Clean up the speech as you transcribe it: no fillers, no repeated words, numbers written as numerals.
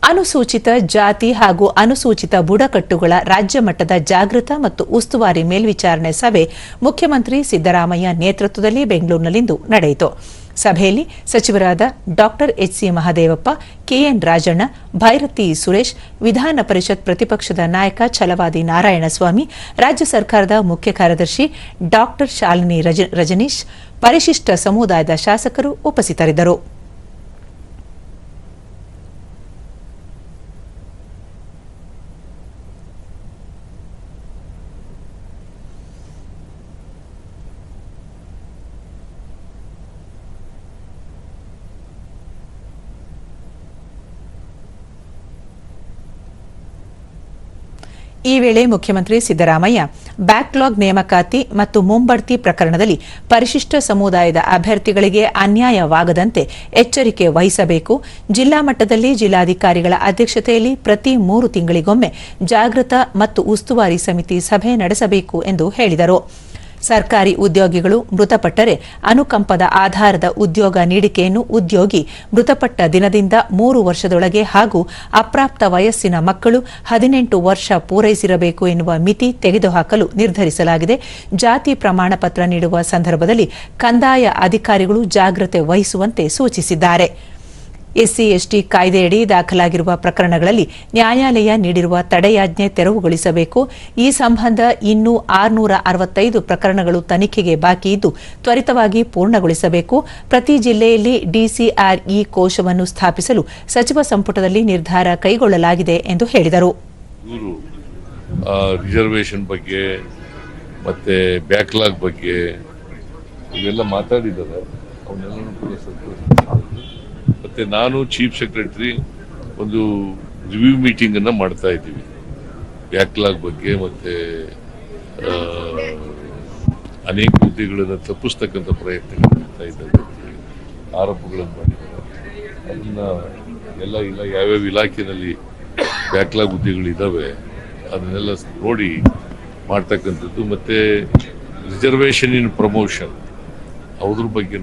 ಅನುಸೂಚಿತ ಜಾತಿ ಹಾಗೂ ಅನುಸೂಚಿತ ಬುಡಕಟ್ಟುಗಳ ರಾಜ್ಯ ಮಟ್ಟದ ಜಾಗೃತ ಮತ್ತು ಉಸ್ತುವಾರಿ ಮೇಲ್ವಿಚಾರಣೆ ಸಭೆ ಮುಖ್ಯಮಂತ್ರಿ ಸಿದ್ದರಾಮಯ್ಯ ನೇತೃತ್ವದಲ್ಲಿ ಬೆಂಗಳೂರಿನಲ್ಲಿಂದು ನಡೆಯಿತು. ಸಭೆಯಲ್ಲಿ ಸಚಿವರಾದ ಡಾ ಎಚ್.ಸಿ. ಮಹದೇವಪ್ಪ, ಕೆಎನ್ ರಾಜಣ್ಣ, ಭೈರತಿ ಸುರೇಶ್, ವಿಧಾನ ಪರಿಷತ್ ಪ್ರತಿಪಕ್ಷದ ನಾಯಕ ಛಲವಾದಿ ನಾರಾಯಣಸ್ವಾಮಿ, ರಾಜ್ಯ ಸರ್ಕಾರದ ಮುಖ್ಯ ಕಾರ್ಯದರ್ಶಿ ಡಾ ಶಾಲಿನಿ ರಜನೀಶ್, ಪರಿಶಿಷ್ಟ ಸಮುದಾಯದ ಶಾಸಕರು ಉಪಸ್ಥಿತರಿದ್ದರು. ಈ ವೇಳೆ ಮುಖ್ಯಮಂತ್ರಿ ಸಿದ್ದರಾಮಯ್ಯ ಬ್ಯಾಕ್ಲಾಗ್ ನೇಮಕಾತಿ ಮತ್ತು ಮುಂಬಡ್ತಿ ಪ್ರಕರಣದಲ್ಲಿ ಪರಿಶಿಷ್ಟ ಸಮುದಾಯದ ಅಭ್ಯರ್ಥಿಗಳಿಗೆ ಅನ್ಯಾಯವಾಗದಂತೆ ಎಚ್ಚರಿಕೆ ವಹಿಸಬೇಕು, ಜಿಲ್ಲಾ ಮಟ್ಟದಲ್ಲಿ ಜಿಲ್ಲಾಧಿಕಾರಿಗಳ ಅಧ್ಯಕ್ಷತೆಯಲ್ಲಿ ಪ್ರತಿ 3 ತಿಂಗಳಿಗೊಮ್ಮೆ ಜಾಗೃತ ಮತ್ತು ಉಸ್ತುವಾರಿ ಸಮಿತಿ ಸಭೆ ನಡೆಸಬೇಕು ಎಂದು ಹೇಳಿದರು. ಸರ್ಕಾರಿ ಉದ್ಯೋಗಿಗಳು ಮೃತಪಟ್ಟರೆ ಅನುಕಂಪದ ಆಧಾರದ ಉದ್ಯೋಗ ನೀಡಿಕೆಯನ್ನು ಉದ್ಯೋಗಿ ಮೃತಪಟ್ಟ ದಿನದಿಂದ 3 ವರ್ಷದೊಳಗೆ ಹಾಗೂ ಅಪ್ರಾಪ್ತ ವಯಸ್ಸಿನ ಮಕ್ಕಳು 18 ವರ್ಷ ಪೂರೈಸಿರಬೇಕು ಎನ್ನುವ ಮಿತಿ ತೆಗೆದುಹಾಕಲು ನಿರ್ಧರಿಸಲಾಗಿದೆ. ಜಾತಿ ಪ್ರಮಾಣ ಪತ್ರ ನೀಡುವ ಸಂದರ್ಭದಲ್ಲಿ ಕಂದಾಯ ಅಧಿಕಾರಿಗಳು ಜಾಗ್ರತೆ ವಹಿಸುವಂತೆ ಸೂಚಿಸಿದ್ದಾರೆ. ಎಸ್ಸಿ-ಎಸ್ಟಿ ಕಾಯ್ದೆಯಡಿ ದಾಖಲಾಗಿರುವ ಪ್ರಕರಣಗಳಲ್ಲಿ ನ್ಯಾಯಾಲಯ ನೀಡಿರುವ ತಡೆಯಾಜ್ಞೆ ತೆರವುಗೊಳಿಸಬೇಕು. ಈ ಸಂಬಂಧ ಇನ್ನೂ 665 ಪ್ರಕರಣಗಳು ತನಿಖೆಗೆ ಬಾಕಿ ಇದ್ದು ತ್ವರಿತವಾಗಿ ಪೂರ್ಣಗೊಳಿಸಬೇಕು. ಪ್ರತಿ ಜಿಲ್ಲೆಯಲ್ಲಿ ಡಿಸಿಆರ್ಇ ಕೋಶವನ್ನು ಸ್ಥಾಪಿಸಲು ಸಚಿವ ಸಂಪುಟದಲ್ಲಿ ನಿರ್ಧಾರ ಕೈಗೊಳ್ಳಲಾಗಿದೆ ಎಂದು ಹೇಳಿದರು. ರಿಸರ್ವೇಶನ್ ಬಗ್ಗೆ ಮತ್ತೆ ಬ್ಯಾಕ್ಲಾಗ್ ಬಗ್ಗೆ ಇವೆಲ್ಲ ಮಾತಾಡಿದ್ದಾರೆ. ಅವನ್ನೆಲ್ಲನೂ ಕೂಡ ಮತ್ತೆ ನಾನು ಚೀಫ್ ಸೆಕ್ರೆಟರಿ ಒಂದು ರಿವ್ಯೂ ಮೀಟಿಂಗ್ ಅನ್ನ ಮಾಡ್ತಾ ಇದ್ದೀವಿ ಬ್ಯಾಕ್ಲಾಗ್ ಬಗ್ಗೆ. ಮತ್ತೆ ಅನೇಕ ಹುದ್ದೆಗಳನ್ನು ತಪ್ಪಿಸ್ತಕ್ಕಂಥ ಪ್ರಯತ್ನಗಳು ಮಾಡ್ತಾ ಇದ್ದಾರೆ, ಆರೋಪಗಳನ್ನು ಮಾಡಿದ್ದಾರೆ. ಅದನ್ನ ಎಲ್ಲ ಯಾವ್ಯಾವ ಇಲಾಖೆಯಲ್ಲಿ ಬ್ಯಾಕ್ಲಾಗ್ ಹುದ್ದೆಗಳಿದ್ದಾವೆ ಅದನ್ನೆಲ್ಲ ನೋಡಿ ಮಾಡ್ತಕ್ಕಂಥದ್ದು. ಮತ್ತೆ ರಿಸರ್ವೇಶನ್ ಇನ್ ಪ್ರಮೋಷನ್ ಅದ್ರ ಬಗ್ಗೆ